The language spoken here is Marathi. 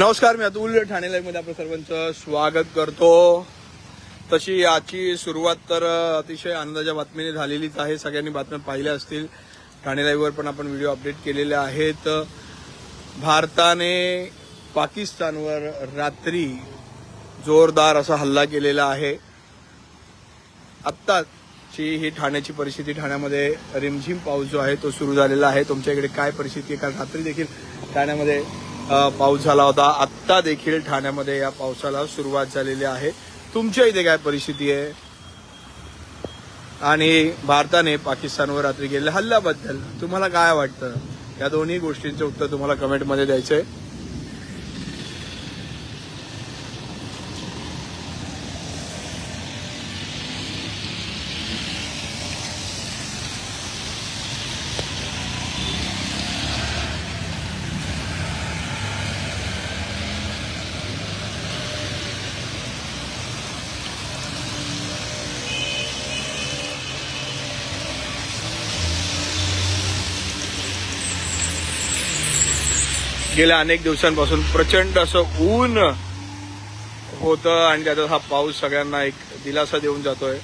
नमस्कार, मी अतुल ठाणे लाईव्ह मध्ये आपलं सर्वांचं स्वागत करतो। तशी आजची सुरुवात तर अतिशय आनंदाच्या बातमीने झालेलीच आहे। सगळ्यांनी बातम्या पाहिल्या असतील, ठाणे लाईव्हवर पण आपण व्हिडिओ अपडेट केलेले आहेत। भारताने पाकिस्तानवर रात्री जोरदार असा हल्ला केलेला आहे। आत्ताची ही ठाण्याची परिस्थिती, ठाण्यामध्ये रिमझिम पाऊस जो आहे तो सुरू झालेला आहे। तुमच्याकडे काय परिस्थिती आहे? काल रात्री देखील ठाण्यामध्ये पाऊस झाला होता। आत्ता देखील ठाण्यामध्ये या पावसाला सुरुवात झालेली आहे। तुमच्या इथे काय परिस्थिती आहे? आणि भारताने पाकिस्तानवर रात्री केलेल्या हल्ल्याबद्दल तुम्हाला काय वाटतं? या दोन्ही गोष्टींचं उत्तर तुम्हाला कमेंटमध्ये द्यायचंय। गेल्या अनेक दिवसांपासून प्रचंड असं ऊन होतं आणि त्याचा हा पाऊस सगळ्यांना एक दिलासा देऊन जातोय।